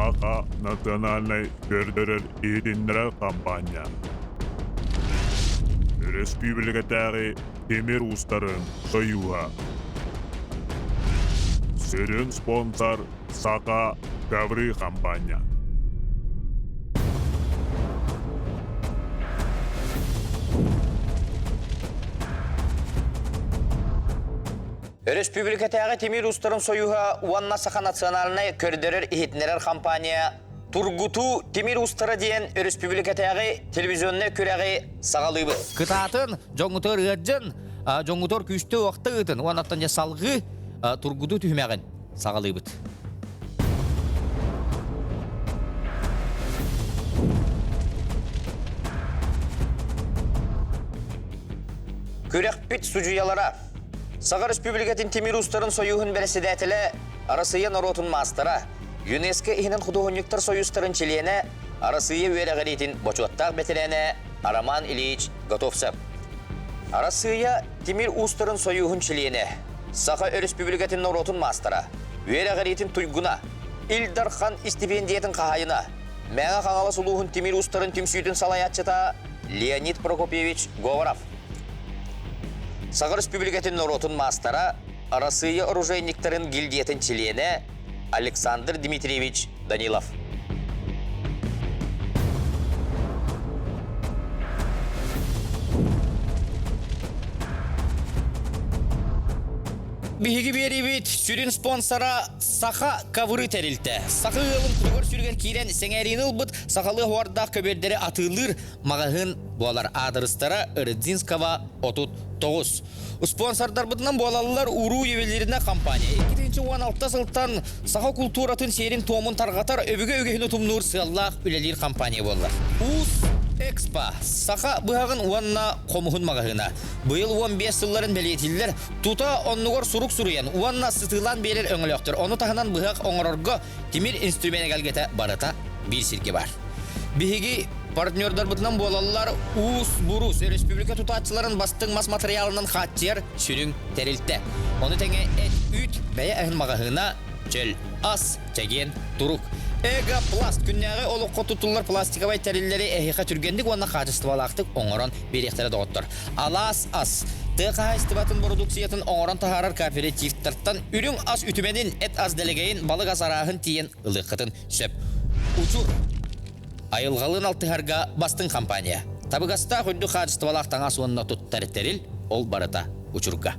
Саха национальный көрдөрөр иетиннерер компания. Республикатағы темир устарын союға. Сөрін спонсор Саха Гаври компания. Республикатағы темир устарын союға Уанна Саха национальный көрдөрөр иетиннерер компания Тургуту темир устары дейін республикатағы телевизионны көрәғі сағалыбы. Кытатын жоңутор ыджын, жоңутор күшті оқты ыдын, уанаттан жасалғы тургуту түймәғін сағалыбыт. Көрәқпет сұжуялара Саға республикатын темир устарын союғын бәріседәтілі Арасыя народын мастара ЮНЕСКО ихінен художниктар союзтарын чилиене Арасыя өәрәғаретін бочуаттақ бәтілене Араман Ильич Готовцев. Арасыя темир устарын союғын чилиене Саға республикатын народын мастара өәрәғаретін туйгуна Илдархан стипендиятын қағайына мәңі қаңалы сұлуғын темир устарын түмсүйдің салаятчыта Леонид Прокопьевич Говоров. Саға республикатын народын мастара Арасыя оружейниктарын гильдиятын члене Александр Дмитриевич Данилов. Биһиги берибит сүрін спонсора Саха Кавыры тәрілті. Саха ғылым күдігір сүрген кейрен сәңәрін ұлбыт Сақалы хуардақ көбердері атылыр мағағын болар адырыстара Ырыдзинскава 39. Спонсордар бұдынан болалылар Уру евелеріне компания. 2016 сылттан Саха культуратын серин томын тарғатар өбігі тұмнуыр сығаллақ үлелер компания болар. Экспо. Саха бұғағын уанна қомығын мағағына. Бұйыл 15 сылларын бәлетілдер. Тута оннығыр сұруқ сұруян. Уанна сытылан берер өңіліқтір. Оны тағынан бұғақ оңырырғы темір инструмент әлгеті барыта бір сірке бар. Бігі партнердар бұтынан болалылар Бурус республика тұтатшыларын бастың мас материалынан хаттер сүрін тәрілтті. Оны тәңе әт-үт бәйі әхін мағағына жөл, ас, жәген, тұруқ. Эго-пласт күннәғі олыққа тұтылар пластиковай тәрелері әйіға түргендік, оны қажыстывалақтық оңыран беректері доғыттыр. Алас-ас. Тұға айстыбатын продукциятын оңыран тағарар кооперативтарттан үрің ас үтіменін әт аз дәлегейін балық азарағын тиен ұлыққытын сөп. Учур. Айылғалын алтығарға бастың компания. Табығаста құнды қажыстывалақтың ас онына тұттары тәрел, ол барыта учурға.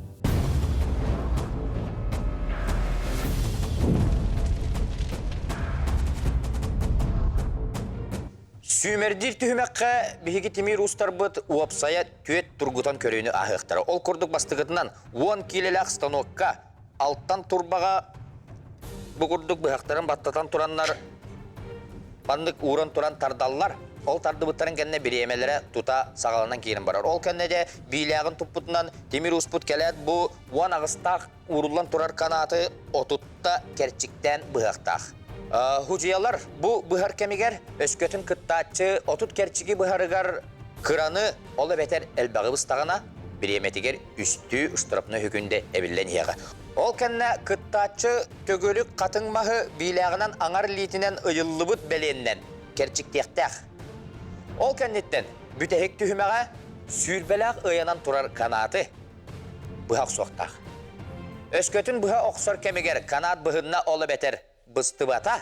Сүймердир түхімәққа бігі темир ұстар бұд уапсая түйет тұрғытан көрейіні ағықтары. Ол күрдік бастығытынан 10 келеләқ станокқа алттан турбаға бұғырдық бұғақтарын баттатан тұранлар бандық уран туран тардаллар. Ол тарды бұттарын кәнне біремелері тута сағалынан кейін барар. Ол кәнне де бейләғын тұппытынан темир ұспыт кәләд бұ 10 ағыстақ урулан тұрар канаты отутта кәрчіктен бұғақтақ. Хужиялар, бұ бұхар кәмегер өскөтін күттатчы отут керчігі бұхарығар қыраны олы бәтер әлбағы бұстағына біреметігер үсті ұштырапны хүкінде әбілден еға. Ол кәнне күттатчы төгілік қатыңмағы бейләғынан аңар лейтінен ұйылы бұд бәленнен керчіктектәқ. Ол кәннеттен бүтәхек түхімеға сүйірбәләқ ұянан тұрар канаты бұхақ соқтақ. Өскөтін бұха оқсор кәмегер канат бұхынна олы бәтер быстыбата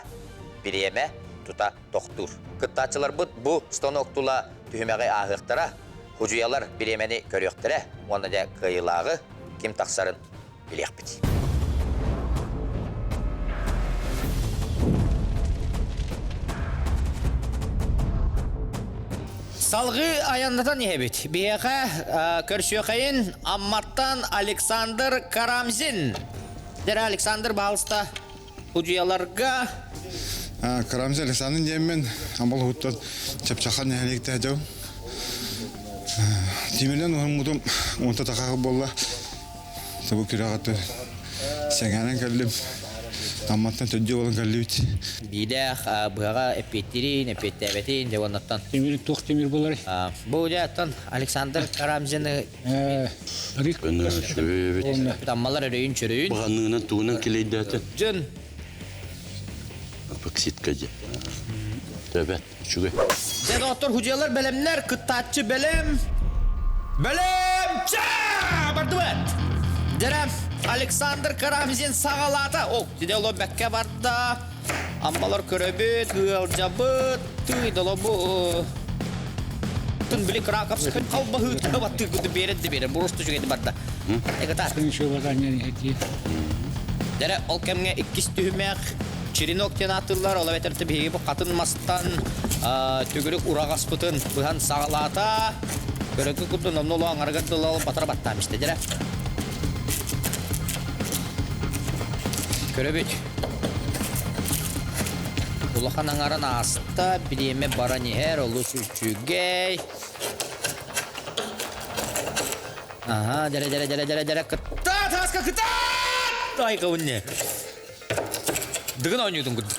биреме тута тоқтур. Кыттачылар бұ станоктула түхімеғі ағықтара, хужуялар биремені көріқтірі, оны да қиылағы кем тақсарын білек біт. Салғы аяндатан ебет. Бияға көрсөқайын Амматтан Александр Карамзин. Дәрі Александр Балыста Худияларга Карамзин Александр Демен амбал хуттан чапчахан нәлекте әдеу. Темелен ұғымудым онта тақағы болла. Табу күрағаты сәңәнен кәлім. Амматтан төдде болын кәлі бит. Бидәқ бұғаға әпеттерін, әпеттәбетін де онаттан. Темір тоқ темір болар. Бұл дәттан Александр Карамзин Рик. Таммалар өрейін чөрейін. Бұғаныңынан туынан келейді әтін. Жын бокситка же. Töbet, şuge. Де доктор худиялар белемнер, кыттатчы белем. Белем! Ча! Бардыбат! Дере Александр Карамзин сағалата. О, деде оло бәкке барда. Амбалар көрөбет, гылжабыт, тыйдылы бұ. Тын білік рақапсы қалбағы табатты күді береді береді. Бұрышты жүгеді барда. Егітар. Ничего не эти. Дере ол кемге иккис түймек. Черенок тен атылар, ола бәтерті бейгі бұл қатын мастан, түгірік урағас бұтын, бұған сағалата, көрікі күдді номнолу аңарғырдылы алып батыр баттамышты, дере. Көрі бүт. Бұлақан аңарын аста, білеме бара нехер, олы сүрчүгей. Ага, дере, кыттат, аска кыттат! Ай, қауынне. Дығын ойнүйдің күдді.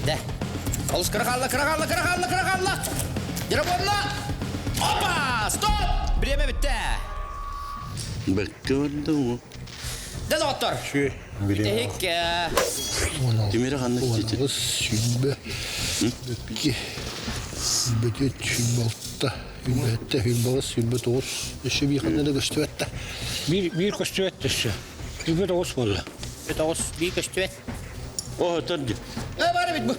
Де. Олыс қырақалла. Дері болна. Опа! Стоп! Біреме бітті. Бәкке oldu mu? Де доктор? Бітехек. Demiri kanlı çiçek. Oğlanız sülbe. Böpki. Sülbete sülbaltta. Hülbette hülbalı sülbe toğuz. Eşe bir kanlı da göstüvette. Bir kostüvettesi. Bir de os oldu. Біт оғыз бей көштует. Oha tadı. Бары бит бұл.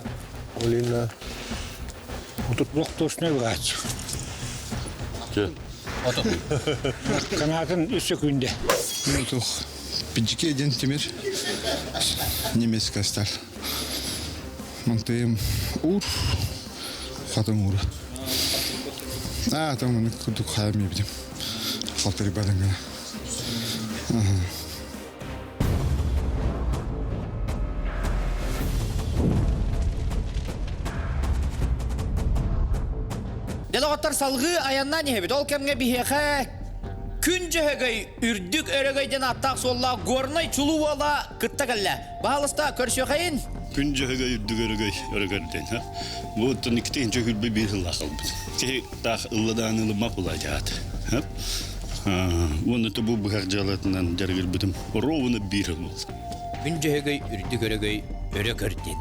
Olina. Рохтосны врач. Çö. Kanatın üstü günde. Тух. Пиджике один темир. Немецкая сталь. Монтаем ур. Хатам ур. Там мы кудук хайми будем. Халтари бадангана. Де доктор салғы аянна не бит. Ол кемге бихеха күн жөһөгөй үрдүк өрөгөйден аттақ солла горной чулу бола кытта калла. Баалыста көрсөкайын. Күнce dügörgöy örgörden ha. Bu tonikin çökülbe bir hılla kaldı. Ki daha ılladan ılmak olacak. Ha. Onu da bu harcalatından dergil bitim. Rovunu bir hıl oldu. Күн жөһөгөй үрдүк өрөгөй өрөкөрден.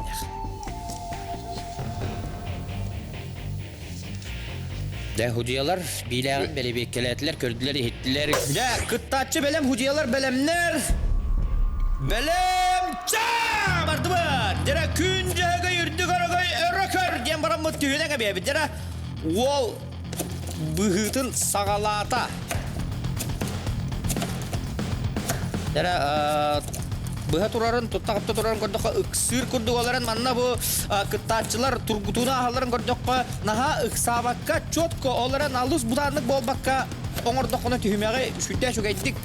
Де худиялар биләгән белебеккеләтләр көрдүләр иттиләр. Дә кыттачы белем худиялар белемнәр. Белем ча бардыбы. Дәре күн җәгә йөрдүк арагай өрөкөр дигән барамы түйенәгә бе. Дәре ол быгытын сагалата. Дәре быга турарын туттакапта турарын көрдөккө ыксыр курдугаларын манна бу кыттачылар тургутуна аларын көрдөккө наха ыксабакка чотко оларын алус буданлык болбакка оңордоккуна түймөгө сүттө шугайдык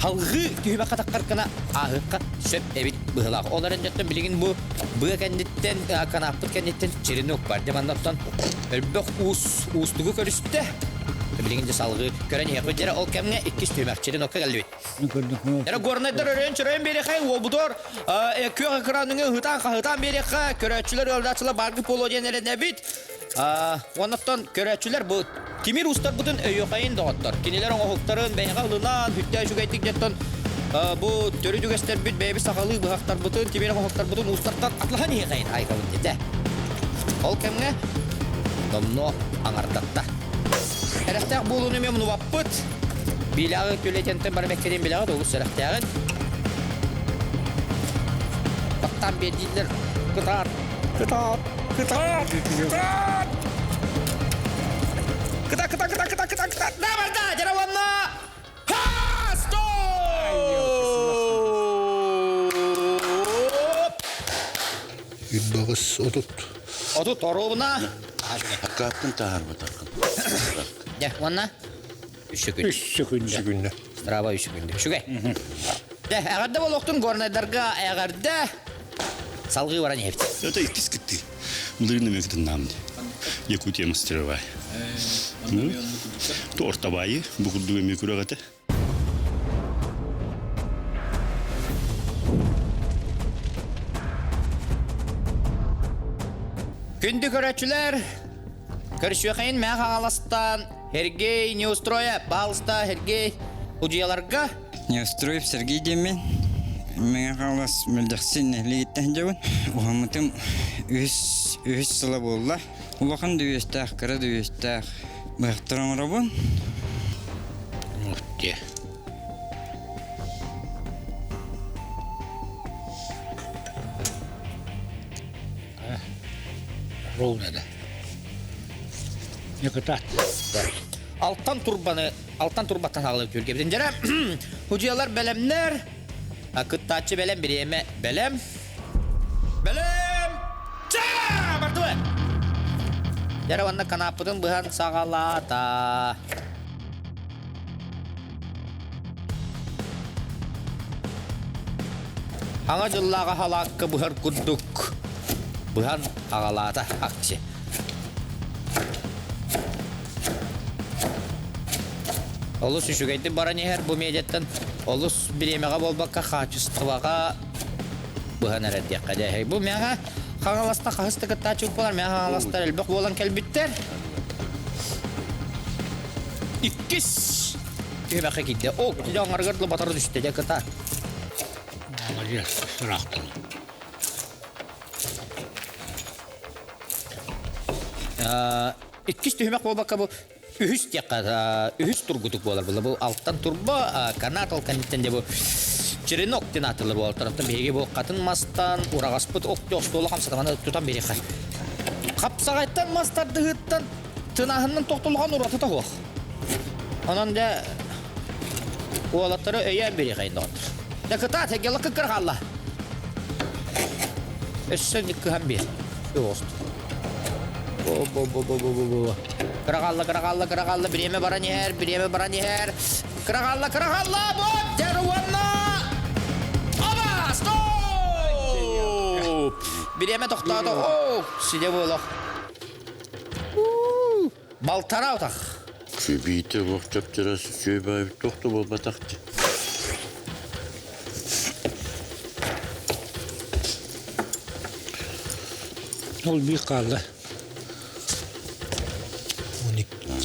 халгы түймөккө таккаркана агыкка сөп эбит быгылак оларын жаттан билигин бу быга кандиттен канаппыт кандиттен черенок бар демандаттан өлбөк устугу көрүстө билигинде салгы көрөн якыдера ол кемге 2 түймөк черенокка келди. Эра горнайдар өрен чырайын берехай обудор көк экраныңы хытан береха көрөчүлөр олдачылар баргы полоденеле небит. Онуттан көрөчүлөр бу Тимир устар бутун өйөкайын доктор. Кинелер оңоктарын бейга ылынан хүттө жүгөйтик жеттон бу төрү жүгөстөр бүт беби сакалы быгактар бутун Тимир оңоктар бутун устардан атлахан якайын айгабын деде. Ол кемге домно аңардатта. Эрәхтәк булуны мен ваппыт. Билағы төлетентен бар беккеден билағы доғыз сәрәхтәғын. Бақтан бердейлер. Кытар. Да, барда, жараванна. Ха, стоп! Hülbağız otut. Отут оруына. Hakkattın tahar batakın. Де, ванна. Үші күн. Üstü günde. Страва үші күнде. Шугай. Де, әғарда болуқтың горнайдарға әғарда салғы баран епті. Это и пискатты. Мудрина мектен намды. Якутия мастеровая. Тортовая. Бухурдуя микурагата. Күнді көрәтшілер, көршуқайын мәң ағаластан, Сергей не устроя, балыста Сергей удияларға. Не устроив Сергей демен. Мен қалас мүлдіқсін легіттен жауын. Оғамытым үз сылы болла. Улақан дөйестәқ, кірі дөйестәқ. Бұқтырым рабын. Мутте. Ровно. Не катат. Алтан турбаттан алып жүргебден жара. Худиялар белемнер. Акыттачы белем биреме белем. Белем. Ча! Бардуэ. Жара ванна канапыдын быхан сагалата. Аңа жыллага халакка быхар курдук. Быхан агалата акчы. Олус үшігейді баран ехер бұл медеттен олус біремеға болбаққа қачыстываға бұған әрәдек қадәй. Бұл мәға қаңаласта қағысты күтті чүк болар, мәға қаңаластар әлбіқ болан кәлбіттер. Иккіс түймәқі кетті. О, күтілі аңарғырдылы батары düşті де күтті. Молодец, сұрақтың. Иккіс түймәқ болбаққа бұл үхіс тургутук болар бұл. Бұл алттан турба, канат ол кәнеттен де бұл черенок ден атылыр бол. Тараптан беге бұл қатын мастан, урағаспыт оқты оқтолы қамсатаманы тұтан бере қай. Қапсағайттан мастарды ғыттан тынағынан тоқтылған ұраты тағуақ. Онан да оғалаттары өйен бере қайында отыр. Да кыта тегелі қықыр қалла. Өссен деккіған бер. Өғысты. Кырағалла, біреме баран ехер. Кырағалла, бұд, дәруанна! Оба, стоп! Біреме тоқтады, оу, сиде болық. Балтара отақ. Kübiyete bakacak terası söyle doktor bol bataktı. Ол bir kaldı.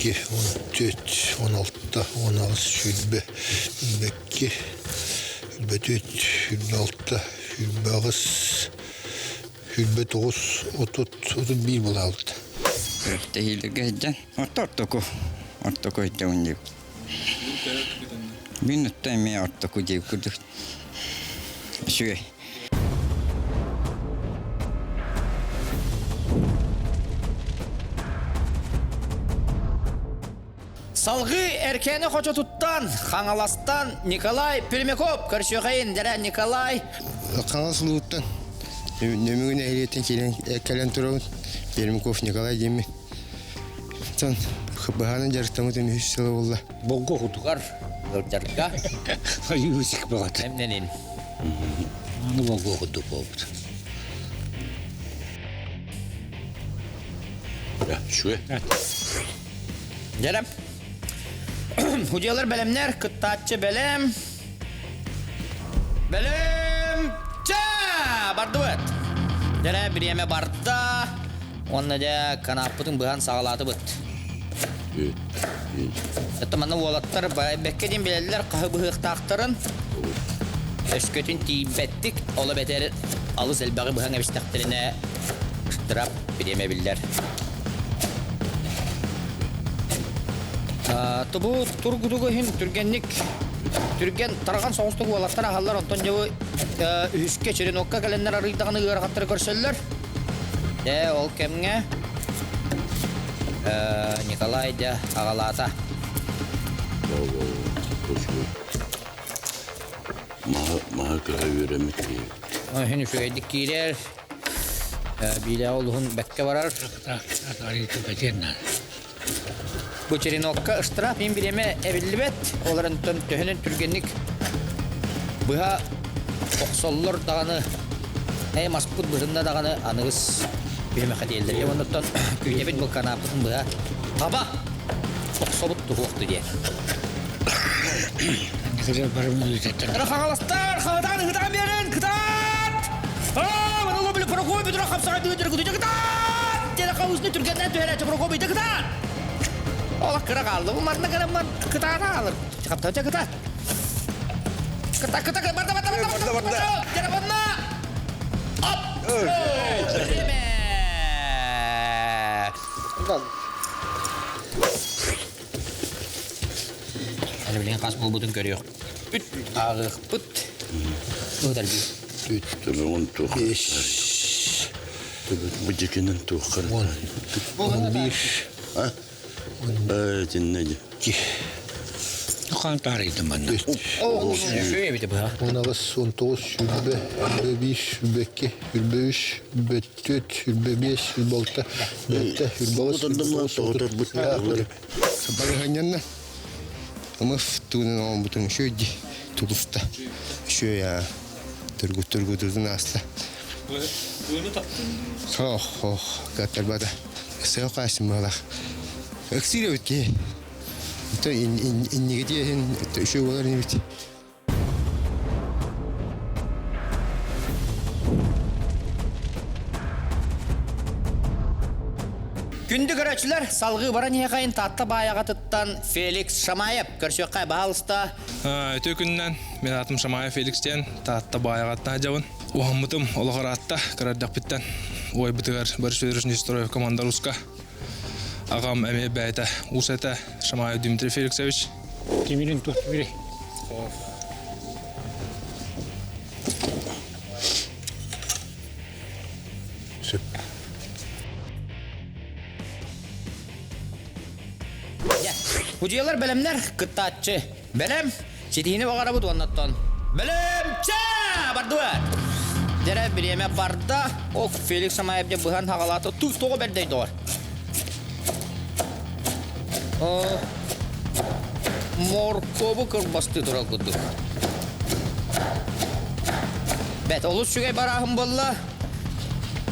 12, 14, 16, 16 şülbe, 12, şülbe 4, şülbe 6, şülbe 9, şülbe 9, 31 bol aldı. Tehildi gecden. Ortoku ettiğin gibi. Minuttan mı ortoku gibi kurduk. Şöyle. Салғы әркені қоча тұттан, Қаңаластан Николай Пермяков, көршіғайын, дәрі Николай. Қаңас ұлғыттан, нөмігін әйреттен келен кәлен тұрауын, Пермяков Николай деме. Сон, бағанын жарықтамы тән үш сылы болды. Бұлғы құтығар, ғырдарға. Юсик болады. Әмненен. Аны болғы құдық болды. Ya şu. Дәрі. Худиялар бәлемнер, күттатчы бәлем. Бәлем! Ча! Барды бұд. Дәрі бір еме барды. Онна да канаппытың бұған сағалаты бұд. Әтті маны олаттар бәкке ден белелер қағы бұғықтақтырын. Өскөтін тейбәттік, олы бәтер алыс әлбәғі бұған әбістақтырына ұштырап бір еме білдер. Тұбу тұргудуғы хин түрген тараған соғыстығы олаттар ағалар онтан жауы үхіске черенокка кәлендер арыйдағаны ғырғаттары көрселер. Ол кәмге Николай да ағалата. Maha kırayı öğrenmek değil. Хин үшігейдік кейлер бейлі олығын бәкке барар. Арыйты бәтернен. Bu черенокка ıştırap мен біреме әбілібет. Оларын төхінен түргенlik бұға оқсоллар дағаны маспут бұжында дағаны анығыз біреме қадейілдер. Онықтан көйтебет бұл канапытын бұға таба оқсолып тұғуқты де. Güzel barımı öğrettim. Қағаластар, қағадан берін, қытат! Мұны ол білі прокой бұдыра қапсағайды өтірі күтіде қытат! Дені қауызыны түргеннен төхәрәтші прокой бұйды қытат! Olah kira kaldı. Bu marna kadar kıtara alır. Çıkartacak kıtar. Кыта, барда. Жарабанна. Оп. Береме. Әлі білген қас бұл бұтын көріyor. Үт, ағық, бұт. Бұдар бүй. Tabii onu tuğ. 5 Bu dikinin tuğ. 11 Ha? Dinledim. Қан тарайды мана. О, шөе бейті бұға. 19 19 Шүлбе 5 Шүлбеке Шүлбе 3 Шүлбе 4 Шүлбе 5 Шүлбе 6 Шүлбе 7 Сабарганнан Амаф туның он бутын шөйди тулуста шөя тургутурдун асла. Ох, катарбада. Сео касмала. Эксиреутки. То иннигедиен шөөлөр небит. Күнді көрәчілер салғы баран еқайын татты баяға тұттан Феликс Шамаев көрсөққай бағалыста. Өте күннен мен атым Шамаев Феликстен татты баяғатына жауын. Уғамытым олығыр атта кірардақ біттен. Ой бұтығар бір сөйдірісін строев команда Руска. Ағам әме бәйті ұсәті Шамаев Дмитрий Феликсович. Темирин тұқты бере. Hücüyeler belemler kıttaatçı. Belem çetihini bakara budu anlattın. Belem ça barduat. Dere bir yeme barda o Felix Şamayev'de bıhan hagalatı tuz toğu berdeydi var. Morkobu kırbastı dura kudu. Bet oluz şugay barahım bolla.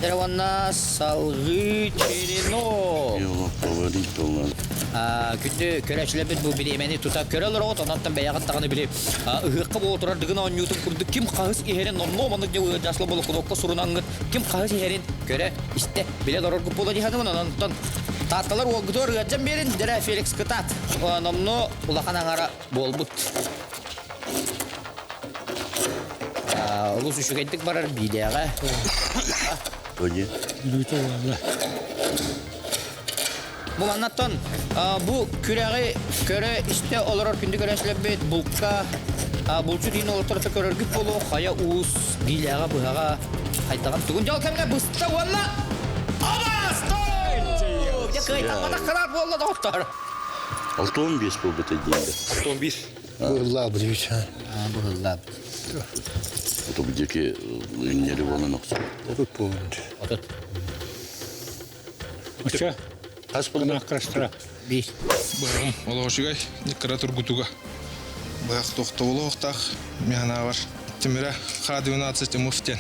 Dere vanna salgı çerino. Yok, favorit olan. Күнді көрәшілебет бұл білемені тұтап көрелер оғыт, онаттан бәяғаттағаны білеп. Үғыққа бұл отырар дығын ойнютын күрді. Кім қағыз ехерен, нонно маңыз не жасылы болы құдоққа сұрынаңғыт. Кім қағыз ехерен көре істе біле дорор күп бола диханымын. Онаттан татталар оғыты орғатжан берін, дәрі Феликс кытат. Номно ұлақан аңара бол бұт. Ұлыс үшігеттік барар бидеға. Öyle. Lütfen valla. Bu anlattın. Bu küreği köre işte olarak gündü görüşlebet bulka bulçu dini ortada körürgüp bolu haya uus bilaga buhaga haytagan tugun jal kemge bısta valla Abastoy! Ya kaytanmada karar bolla doktor. 6-15 bu betediğinde. 11. Vallahi bu hiç. Bu hılla. Otobüdeki ünleri olan oksa. Futbol. Otot. Aşağı. Kaç buldu? Bana karıştıra. Bir. Bağım олығы шүгай, неккара тургутуга. Бақ тоқты олы оқтақ, мияна бар. Тимира Х-12 Муфтен.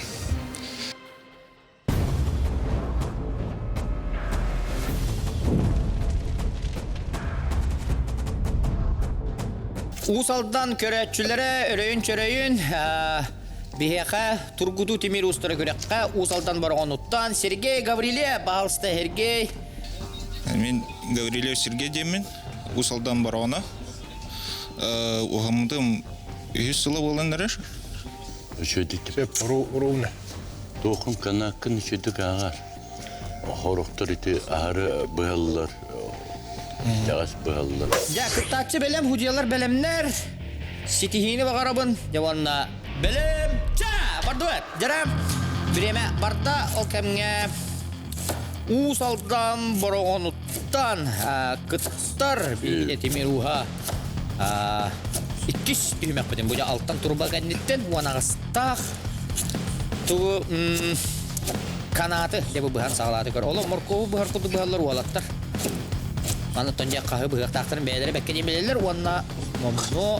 Usaldan körəççülere örəyün çörəyün biheqə Turgutu Timir ustara körəqə usaldan barğanuttan Sergey Gavrilyev bağlısta Sergey. Мен Гаврилев Сергей деймін, Усалдан барғаны. Оғамдым 100 жылы болған нәреш? Şöydük. Ровно. Toğum kanakın şöydük ağar. Horuktur iti ağrı bığallar. Yağız bığallar. Ya kıttatçı belem, hudiyalar belemler. Sitihini bakarabın. Yavanna belem. Ça! Barduet. Jaram. Bireme barda o kemge. Usaldan barağanuttan kıttar bir Timir uha. İkis düğmek beden. Bu alttan turba gannitten vanağıstak. Tu kanatı de bu bıhan sağladı kör. Oğlum morkovu bıhar kudu bıhallar ualattar. Bana tonca kahı bıhak taktırın beyleri beklediğim belirler. Vanna nomno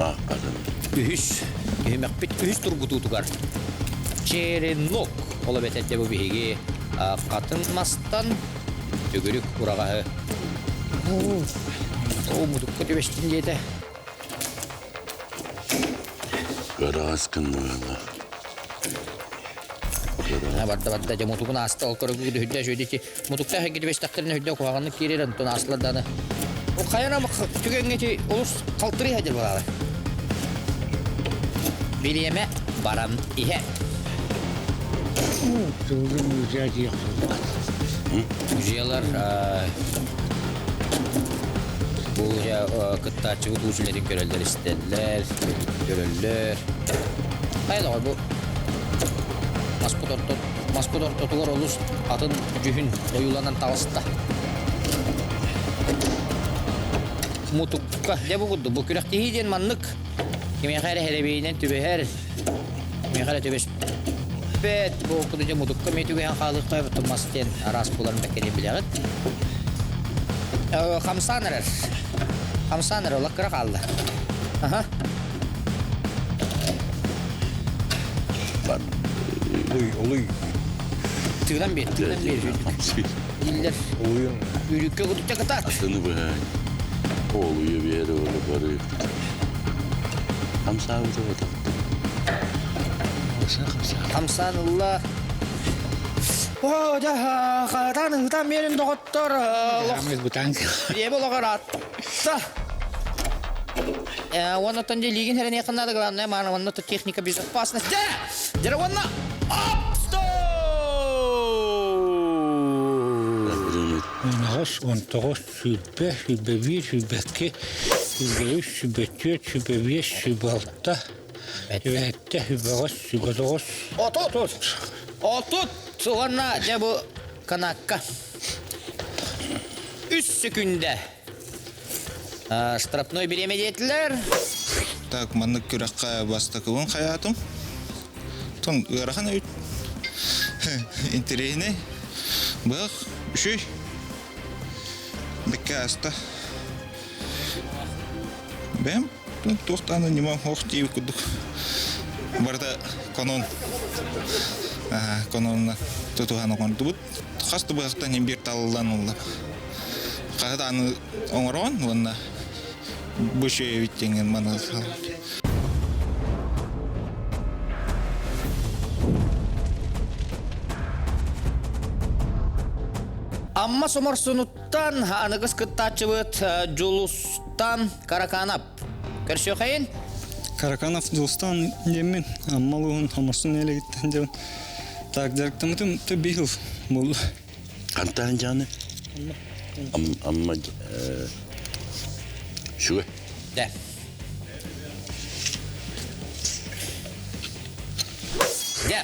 Ah kadın. ühüs. Düğmek bit ühüs turgutu tukar. Çerenok. Ola betette bu bihigi. Katınmastan tügürük urağahı. O mudukka dübeştin diyede. Kara askındı valla. Barda ja mutukun asta ol körügü hüdde şöydeki mutukta hegi dübeştaklarına hüdde kuğağınlık geriren ton aslardanı. O kayana bak tügengeti olus kaltırı hadir balalı. Bileme baran ihe. Жылдың өзі аяқ Müzeler bu ya kıttaçı bu usullerin görevler isterler, görevler. Hayır bu maskot ortotular olur atın cühün oyulanan tavasta. Mutukka de bu kudu bu kürek diyen manlık. Kimi kere herebeyden tübeher. Kimi kere tübes. Bet bu kuduca mutukka metüge han kalık koy tutmasken aras bulan bekleyen bileğit. Hamsaner ola kıra kaldı. Aha. Oluy. Tığdan bir. Diller. Oyun. Yürükke kuduca kıtar. Atını bırak. Oluyor bir yere öyle barıyor. Hamsa bu da. Hamsanullah. Oda katanıdan benim doktor. Ahmet bu tank. Diye bu lokarat. Вон это не лиген, херня надо, главное, мана, вон это техника безопасности. Деревянно. Нағаш, он тоғыз, сүбе, сүбе-бир, сүбе-ке, сүбе-үш, сүбе-төрт, сүбе-беш, сүбе-алта, сүбе-етте, сүбе-ғыз, сүбе-тоғыз. Отут. Sonra de bu kanakka. 3 sekünde. Штрафной беремедетілер. Так, манны күрәккә бастыкыбын хаятым. Тон ырахан үт. Интересне. Бак, үшөй. Бекке аста. Бем, тон тохтаны нима хохтип кудук. Барда канон. Канонна тотуганы кондубут. Хасты бактан бир талдан улла. Када аны оңорон, онна Бөше биттенген мана. Amma somorsunutan anıgız kıttaçıvıt Julustан Караканап. Көрсө кайын? Караканов Julustан демен, аммалуын хамасын эле гиттен деп. Так, жарктамытым бихил болду. Кантан жаны? Amma şu. De. De.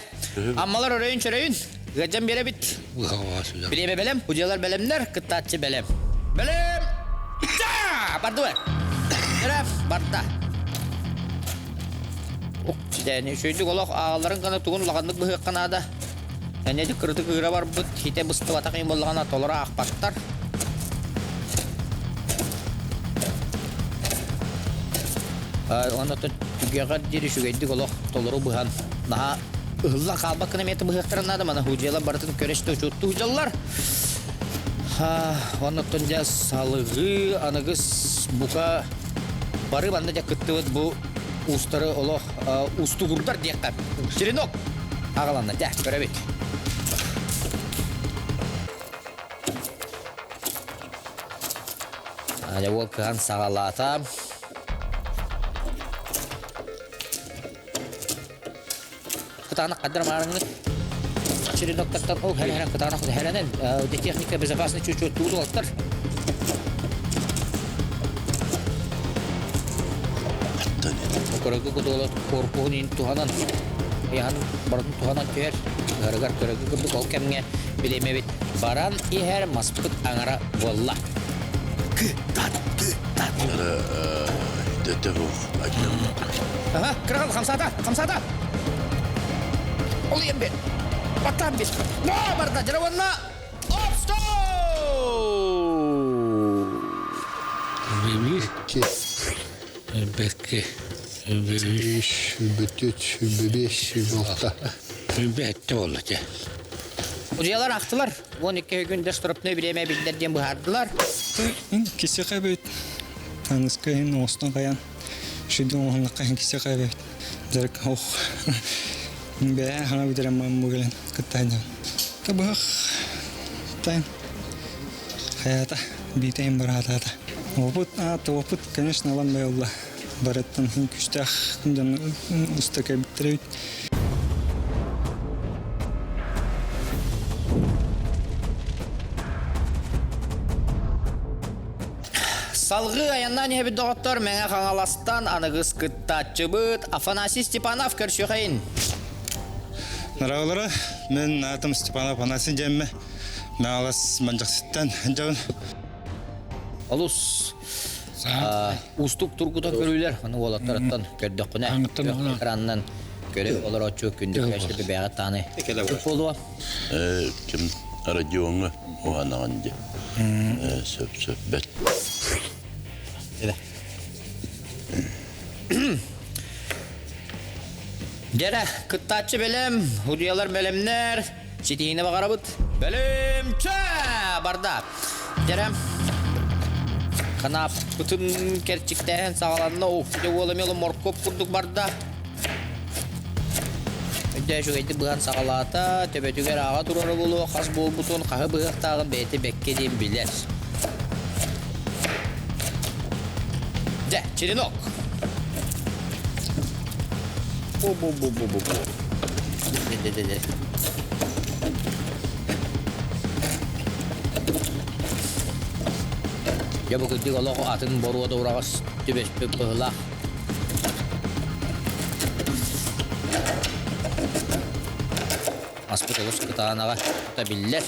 Ammalar öreyün çöreyün. Gacam bire bit. Bileme belem. Hocalar belemler. Kıttaççı belem. Belem. Da! Bardı ver. Belem. Barda. Oh, işte şöyle olak ağların kanı tuğun lağanlık bıhık kanada. Yani de kırıtı kıyra var bıt. Hite bıstı vatakayım bollağına tolara akpattar. Onu da tügeğe diri şügeydi kolak toluru bıhan. Naha ıhla kalbak kınemeti bıhıkların adı mana hucalar baratın köreşte uçuttu hucalar. Onu da salığı anıgız buka barı banda da kıttıvıt bu ustarı olak ustu gurlar diyekler. Şirinok. Ağalanlar de görebek. Hadi bu kıhan sağalatam. Ketanak kadar marangnya ciri dokter oh heran ketanak heranan di teknika безопасности чуть-чуть tuh dokter kalau kudu korponin tuhanan yahan barat tuhanan ter gara-gara kerja kudu kokemnya bilemebit baran iher masput angara wallah ketat Ara detevo ajam. Aha keral khamsata Oliem bet. Patam bis. Wah, barta jerawanna. Obsto! Bebir ki. Belki. Bebiş, betüt, bebeş, volta. Bette olacak. Ucalar aktılar. 12 günde stropne bileme bildirdiğim bu hardılar. Kisi kaybet. Tanıskayın, olsun kayan. Şimdi onunla kayan kisi kaybet. Zarık oh. Be, hana bitirem ben bugün kıtaydım. Tabak, tayin. Hayata, biteyim beratata. Oput, oput, конечно, lan be Allah. бараттан күстах күнден устака биттеребит. Салгы аяннан ебит доктор меңе хаңаластан аныгыз кыттачыбыт Афанасий Степанов көршөйін. Наралары, мен атым Степанов Афанасий жемме. Мен алас манжақсыттан жауын. Олус устук тургута көрүлөр, аны олаттараттан көрдөк күнә. Экраннан көрөп олар очу күндүк кештеге бәгә таны. Болуа. Ким радионга оғанағанды. Сөп бәт. Дәрә, кыттачы белем, худиялар белемнер, сетейіне бағарабыт. Белем, чә, барда. Дәрә, қанап бұтын керчіктәйін сағаланына оқты оламелі моркоп күрдік барда. Өйді жүгейді бұған сағалата, төбетігер аға тұрары болу, қас бол бұтын қағы бұғықтағын бәйті бәкке дейін білер. Дә, черенок. Бу-бу-бу-бу-бу. Де. Я bu kıddık Allah atın boruğa da uğrağız. Tübeşpek bığılaq. Aspet oluz kıtağınağa tutabilirler.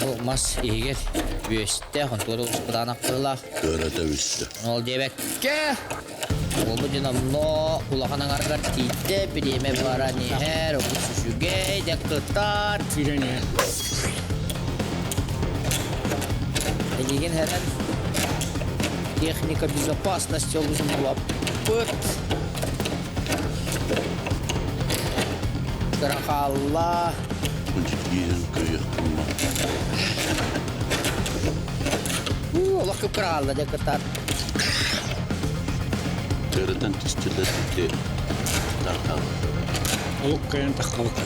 Bu mas iyiger. Büyeste, kontuğu oluz kıtağına kırılaq. Görede üstü. Ne oldu yebekke? Oldu dinamno ulağına gargar tiyde bir yeme vara niher. Oldu şüşüge de kıtar. Tirene. Elegen heren техника безопасности oluşum lapıt. Kırıkalla. Ucuk yiyin köyü kılma. Allah kıpıralla de kıtar. Töreden tüstüler de darkal. Olukkayan takkalık.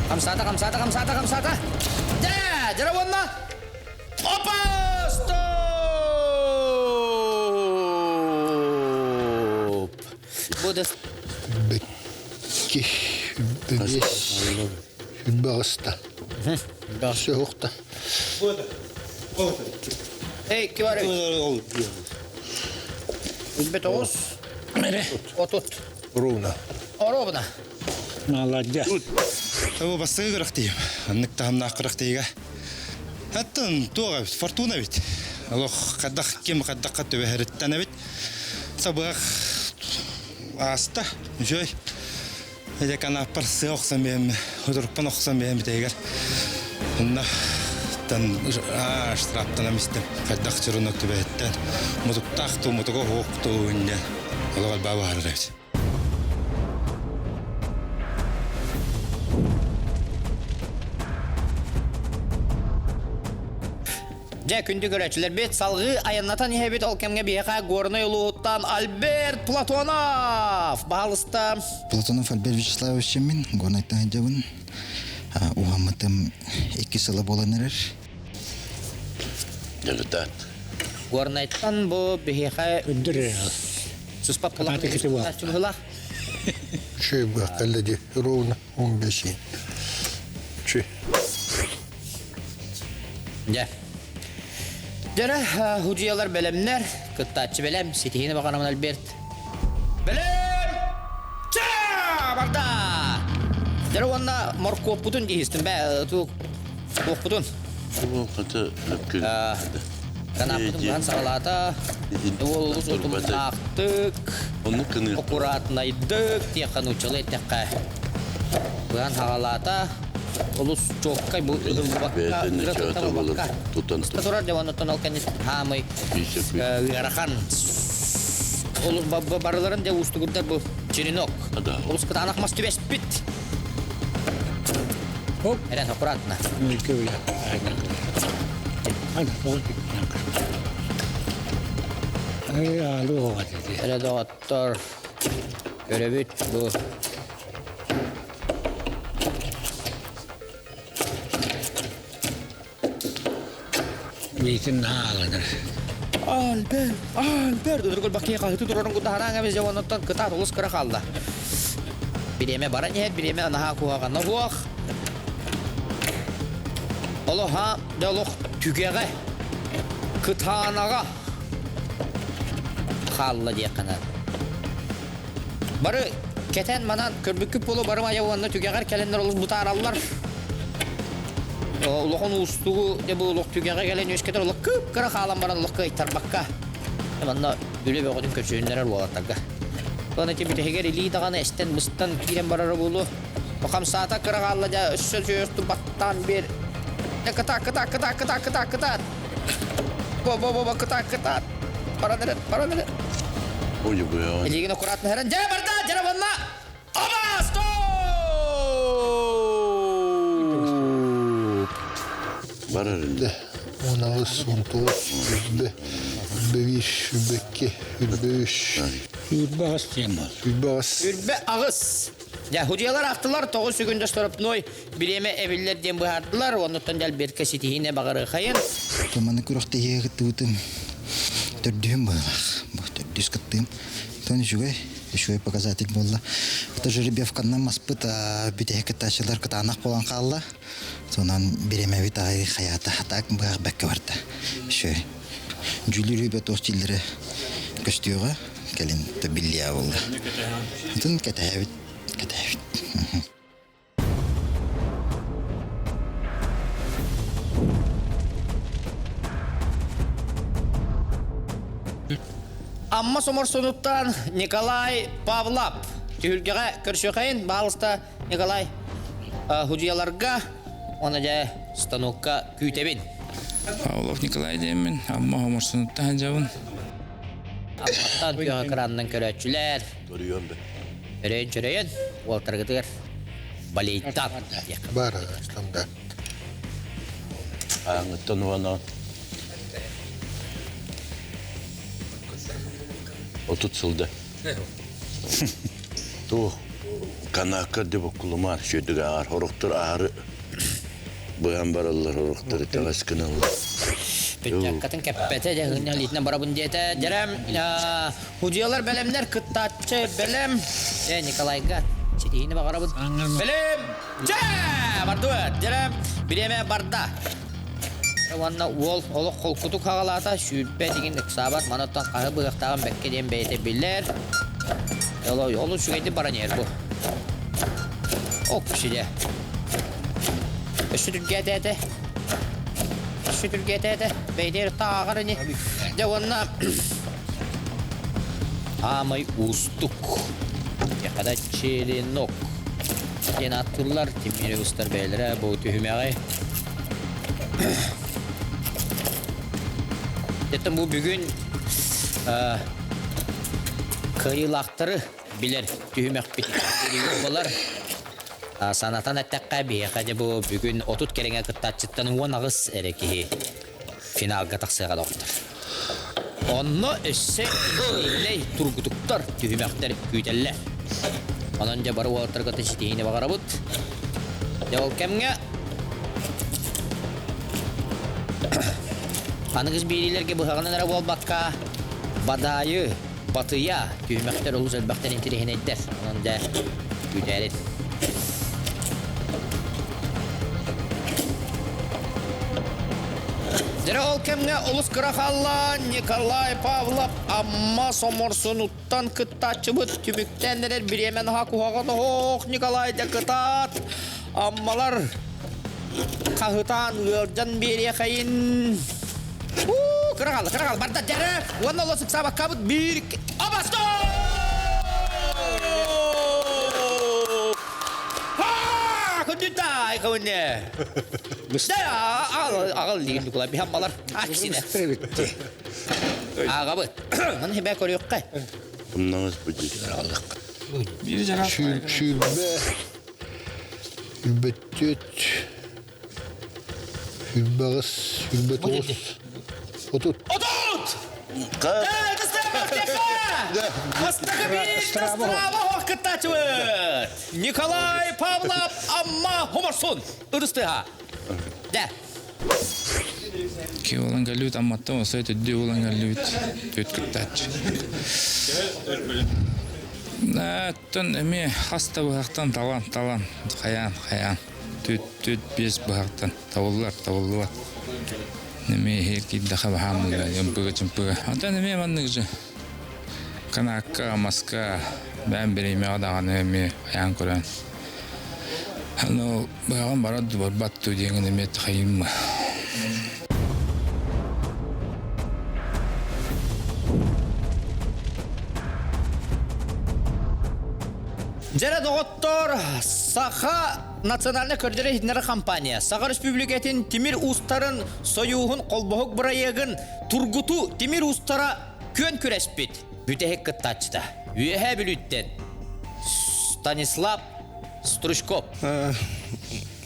Kamsata. Jara wanna. Opa! Stop! Budas. Bekki. Hübbasta. Soğukta. Hey, ¿qué var? Üzbet Oğuz. Otut. Ruuna. Orobna. Наладья. Ол бастығы қырық дейім. Аннық тағымна қырық дейіға. Әттін туға бит, фортуна бит. Алох қаддақ кем қаддаққа төбе әріттәні бит. Сабық аста, жой. Әдек ана парсы оқсан бейім, ұдырықпан оқсан бейім бит егер. Онда тан штрафтан амистем. Қаддақ жырынық төбе әттен. Мұтықтақту, мұтығы оқту өнде. Олығал бабы арыр бит. Жа күнді көрәчілер бет салғы аяннатан ехебет ол кемге бейқа горны ұлуыттан Альберт Платонов. Бағалыста. Платонов Альберт Вячеславович мен горнайттан жабын. Уғамытым 2 сылы болан әрер. Дәлітат. Горнайттан бұл бейқа Үндір. сұспап болан. Şey bu kalede Ruuna 15. Şey. Жа. Жара, худиялар белемнер, кыттачы белем, сетейіне бағанамын Альберт. Белем! Ча! Барда! Жара, онна моркоп бұтын дейістін бә, тоқ бұтын. Бұл қаты өпкен. Қанап бұтын бұған сағалата, олыс ұтылы тақтық, оқуратын айдық, тияқан ұчылы етеққа. Бұған сағалата, олус чоккай бу бакка гратта бакка статура деванотон алканит хамай гарахан олус барларын де устугундар бу черенок олус кытанак мас түбес бит Оп, эрен аккуратно микөй. Ай, ол. Ай, алуу гади. эре доктор көрөбүт бу Bikin haladır. Albert, dur bakıya kahıtı durarın kuda haranga biz javanottan kıta tulus kıra kaldı. Bireme bara niyet, bireme naha kuhaga nahuak. Oloha, deloh tügege, kıtanaga kallı diye kanar. Barı keten manan körbüküp bolu barıma javanna tügeger kelenler oluz butarallar. Улохон устугу де бу улох түгәгә гәлән өскәтер улох күп кыра халам баран улох кайтар бакка. Манда бүле бөгөдүн көчөннәр булатага. Бана ки битегер или даган эстен мыстан кирен барар булу. Бакам саата кыра халла да өссө сөйөстү баттан бер. Кыта. Бо кыта. Парадыр. Ой, бу. Элеген аккуратно herен. Жа барда, жара банна. Абасто! Bararında. 19, 19, 25, 22, 23. Yurba hastayamaz. Ürbe ağız. Ya hocalar aktılar, toğu sügünde sorup noy bireme evliler diye bağırdılar, ondan del bir kesitihine bağırı kayın. Tamam kurukta yığıttım. Tördüğüm bağlar. Bu tördüğüz kıttım. Tony juga, şöyle показатель болды. Это же ребевканнан маспыт бүтәһе кытачылар кытанак болан калла. Сонан береме бит ай хаята хатак баг бәккә барда. Шу. Жүлүрү бет остиллере көстүгә келин табиллия булды. Тун кәтәбит. Amma somorsunuттан Николай Павлов. Түйілгеға көршіқайын бағылыста Николай худияларға, оны жа станокка күйтебін. Павлов Николай деймін, амма омырсынуттан жауын. Амматтан күйіға қыранның көрәтшілер. Өрейін, ол тұрғытығыр балейттан. Бар, стандарт. Аңыттан вана. Отутсылды. Ту канака деп окулумар шөдүгө ар хоруктур ары буян баралар хоруктур тагас кынал. Петякатын кәппәте дәгенә литне барабын диете. Дәрәм худиялар белемнәр кыттачы белем. Николайга читине багарабын. Белем. Барды. Дәрәм биреме барда. Ванна ол олық қолқұту қағалата шүйіппе деген ұқсабат манаттан қағы бұғықтаған бәкке ден бәйті білер. Олы шүгейді баран ер бұл. О, күшіде. Үші түрге әтәді. Бәйдер тағыры не. Де онна амай ұстық. Яқада черенок. Ден аттылар, темері ұстар бәйлері бұл түйімеғай. Деттім бұл бүгін қиылақтыры білер түйімек бітті болар. Санатан әттәққа бейеқәде бұл бүгін 30 кереңе қыттатчыттан 10 ағыз әрекеге финалға тақсыға доқтыр. Онны өссе инлей тұрғытықтар түйімектер күйтелі. Онын жа бары уалықтар қыты шетейіне бағара бұд. Ол кәмге Анығыз бейлерге бұғағынан әрі болбаққа бадайы, батыя түймәқтер олыз әлбәқтер интереген әйттер. Оның да күйтәрет. Дәрі ол кәмге олыз қырақалла Николай Павлов амма соморсынуттан кыттачы бұд түміктен әрер біремен хақуғағын оқ Николайды кытат. Аммалар қағытан ұлжан бере қайын. Кырагал, барда жары. Оны олысық сабақ қабыт бір... Абасто! Күндітай қауынне. Ағыл деген дүкілі бейхам балар. Аксіне. Аға бұд. Оны хебе көрі өққай. Кымнаңыз бүді. Үлбеттет. Үлбағыз. Үлбет Отут! Николай Павлов амма хомарсон. Ырыстыға. Да. Ки olan галют амматта осай төдді olan галют төт кыттач. Тон эме хаста бахтан талан хаян төт бес бахтан тавыллар. Неме херки даха бахамга ямпыга. Ата неме маннык же. Канакка маска ben birime adağını emeği yan kuran. Hani bağım baradı var battı diyen emeği tıkayım mı? Жара доғыттор Саха национальный көрдері хитнері компания. Саха республикатын Тимир Устарын союғын қолбоғық бұрайығын Тургуту Тимир Устара көн күреспет. Бүтәхек кыттачыда. Үйәхә біліттен Станислав Стручков.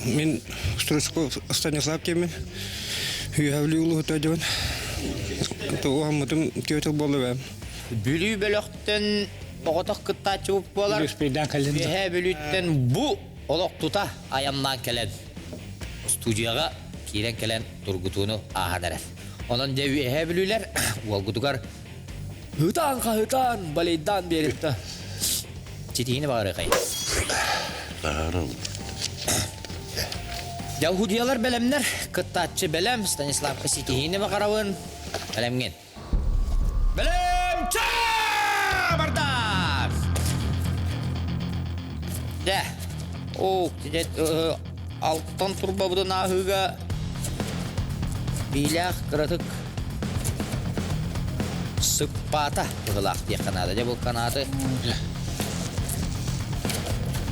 Мен Стручков Станислав темен. Үйәхә білі ұлы ұта жауын. Оғамытым көтіл болы бәм. Бүлі бөліқтен оғытық кыттачы бұп болар. Үйәхә біліттен бұ олық тұта аямнан кәлен. Студияға кейрен кәлен Тургутуны ағадар. Онын де үйәхә білілер олғытығар Hıtan baleydan beripta. Çitini bağırı kayın. Bağırım. Yahudiyalar belemler, kıttatçı belem, Stanislav Kasitihini bakaravın. Belemgen. Belem çabardar! De. Alttan turba bu da nahıga. Bilah kıratık. Sıkpata kılak diye kanadı. Bu kanadı.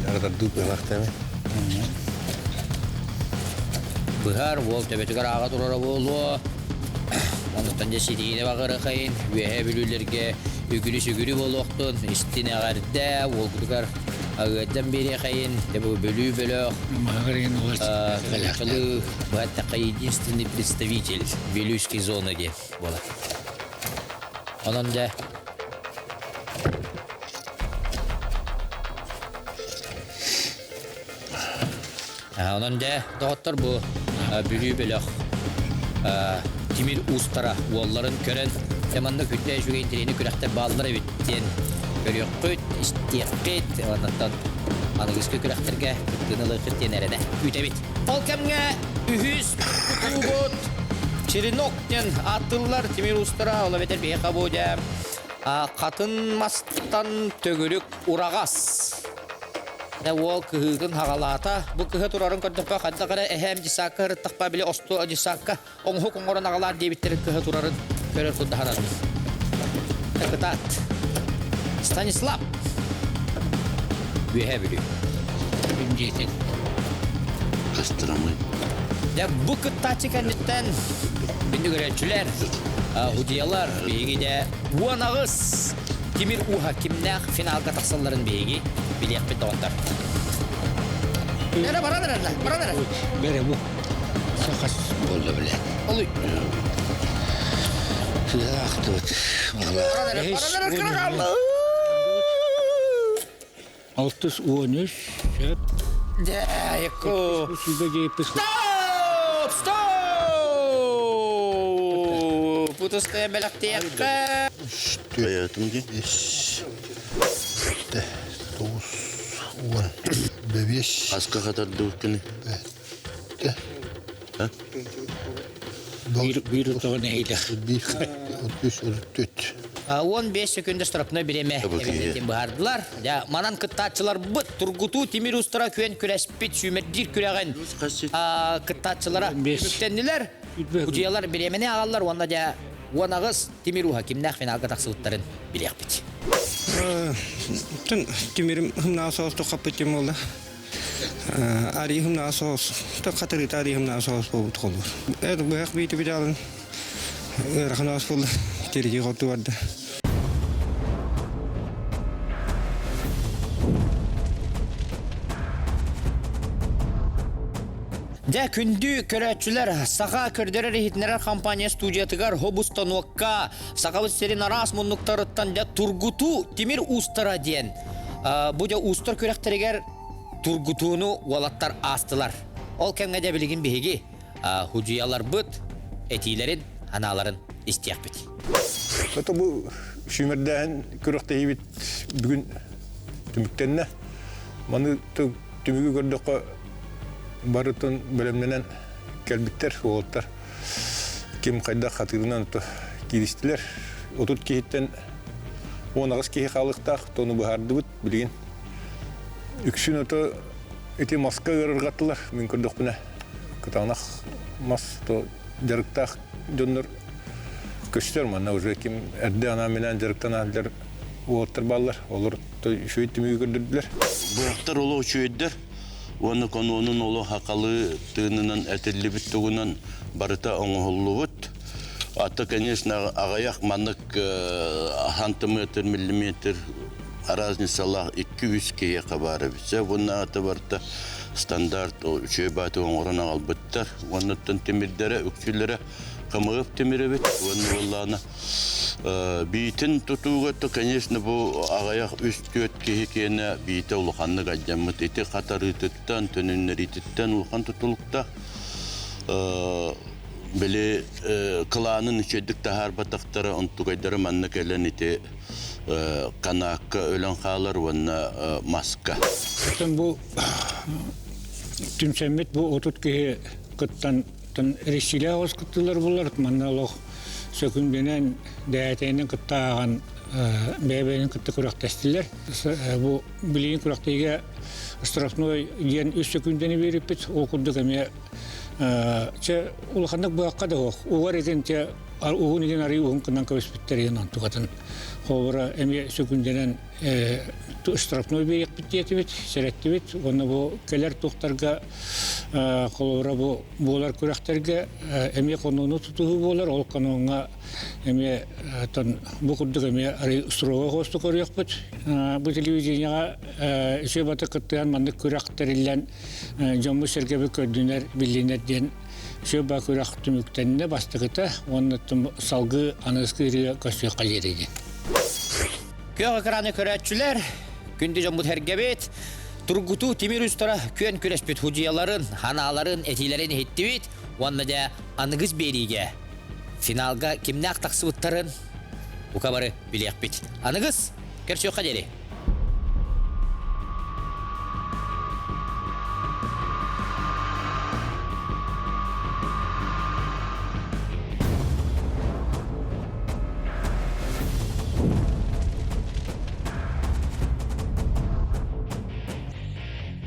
Nerede dupelak değil mi? Bihar vol tebetügar ağa durara bolu. Ondan da sitine bakırı kayın. Üyehe bülülerge ügülü boluktun. İstine garde vol kutukar ağadan beri kayın. Bu bölü bölük. Kalakalı. Bu hatta единственный представитель Белюйской зоны diye. Onun da doktor bu bülü bölük Timir Ustara onların kören zamanda kütle şu intirini kürekte bağlıları bitten görüyor köt istiyakit ondan anıgıskı kürekterge kıtınalı kıtyen erede ütebit Polkemge ühüz kutubut Çirinokten atıllar Timir Ustara ola beter bir kabuca katınmastan tögülük urağas ne ol kıhıgın hagalata bu kıhı turarın kördükpe kadda kadar ehem cisaka hırtıkpa bile ostu cisaka onhu kongoran ağalar diye bitirir kıhı turarın körür kudda haranın kıtat Stanislav büyühe biliyor bilmeyeceksin Kastıramayın. Ya bu kıttaçı kendinden bindi göretçüler, hudiyalar beygi de bu anağız Timir Hakim'ne finalga taksalların beygi biliyek bir doğanlar. Nere bana nere? Bere bu. Sakas oldu bile. Oluy. Aktı bak. Bana nere kırıkallı. 613 şep. Ya yeko. Stop! Putus'ta belak tiyakka. Hayatım ki. 9, 10, 5. Aska kadar dövkünü. Bir tane neyle? 33, 34. 15 sekünde strapına bireme evendetin bahardılar. Ya manan kıttatçılar bu Turgutu Timir Ustara küen kürespit sümerdir küregen kıttatçılara müktendiler. Ucuyalar biremene ağallar onda da Wanağız Timir Hakim'ne final katakçılıkların bilek bit. Timirim hımna sos to kapıtım ola. Ari hımna sos to katırı tari hımna sos bu tolu. Evet bu hak biti bijalın. Rahnas ful teriji gotu vardı. Ja kündü köretçüler Sağa kördere rehitnerer kampanya studiyatıgar Hobustanokka Sağabız serin aras munnuktarıttan ja Turgutu Timir Ustara diyen bu ja Ustar körekteriger Turgutunu valattar astılar. Ol kemge de bilgin bihigi Hucuyalar bıt этилерин, аналарын истияқпет. Это бұл шүймердән көріқтейі бит бүгін түміктенне. Маны түмігі көрдіққа барытын бөлімненен кәлбіттер, оғыттар. Кем қайда қатырынан келістілер. Отут кейттен онағыз кейі қалықтақ, тоны бұхарды бұд, білген. Үксін оты әте маска ғырырғаттылар. Мен көрдіқ бұна. Күтағынақ мас жарықтақ жонлар көстер мана уже ким әрді ана менен жарықтан алдар оғыттар балар. Олар шөйттімігі көрдірділер. Бұяқтар олы шөйддер. Оны конуының олы хақалы тығынынан әтілі біттігінен барыта оңғылы бұд. Аты, конечно, ағаяқ манық сантиметр, миллиметр разницалақ 200 кейе қабары бітсе. Бұны аты барыта стандарт шөй баты оңғырын ағал бұттар. Оныттың темірдері, үксілері қамығып темірі бет. Оны олағына бейтін тұтуғатты, конечно, бұл ағаяқ үст-көт кейекені бейті ұлықанны қайдамыд. Еті қатары тұттан, төнінер етіттен ұлған тұтылықта. Біле қыланын үшедік тахар батақтары ұнтуғайдары манны кәлін еті қанаққа өлін қалар, оны маска. Бұл түмсәмет бұл отут кейі күттан ресиле ауыз күттілер болар. Манналық сөкінденен дәйетейінің күттаған бәйбәйінің күтті күрақтастылар. Бұл білейін күрақтайға штрафной ен үш сөкіндені беріп бет, ол күрді кәме улахандық бұяққа да оқ. Оғар екен оғын еген арай оғын күннан көбеспеттерген антуғатын. Қолбыра әме сөкінденен штрафной бейек біттеті бет, сәретті бет. Оны бұл кәлер тоқтарға қолбыра болар күрақтарға әме қонуыны тұтығы болар. Ол қануыңа әме бұл күрдік әме арай ұстыруға қосты көрек бет. Бұл телевизияға үші баты күттіған мандық күрақтарылан жомы сәргебі көрдінер, білінер ден үші ба күрақ түміктеніне бастығыта, оны салғы анызғы үрі көсі қажерейді. Көңі қыраны көрәтшілер, күнді жомбұд әргебет, тұрғыту темір үстара көн күреспет худияларын, ханаларын, этилерін етті бет, онны да анығыз бериге. Финалға кімні ақтақсы бұттарын, ұқабары білек бет. Анығыз, көрші қадері.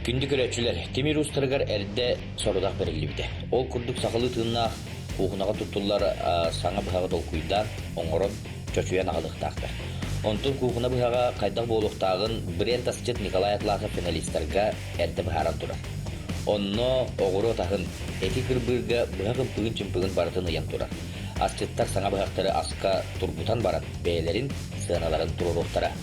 Күнді көрәтшілер, темір ұстарығар әрді сорудақ берілі біде. Ол күрдік сақылы тыңнақ, қуғынаға тұттылар саңа бұхаға долкуйдан, оңырын чөчуян ағылықтақтыр. Онтын қуғына бұхаға қайдақ болуқтағын Брент Асчет Николай Атлақа финалистарға әрді бұхаран тұрар. Онны оғыры отағын әті кірбіргі бұхағын пүгін чымпығын барытын ұян тұрар. Асчеттар саңа бұхақтары асқа тұрбутан баран, бәйлерін сығаналарын тұрыруқтара.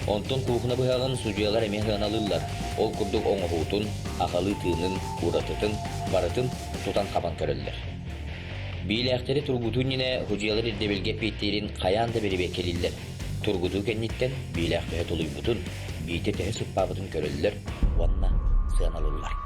Онтон кухна бұхағын судьялар әме ғаналылар. Ол күрдік оңғығутын, ақалы тыынын, ұратытын, барытын тұтан қабан көрілдір. Бейлі әқтері тұрғытын ене хұжиялар ердебелге петтерін қаянда беребе келілдір. Тұрғыту кәнеттен бейлі әқтері тұлый бұтын, бейті тәхі сұппағытын көрілдір, онна сығаналылар.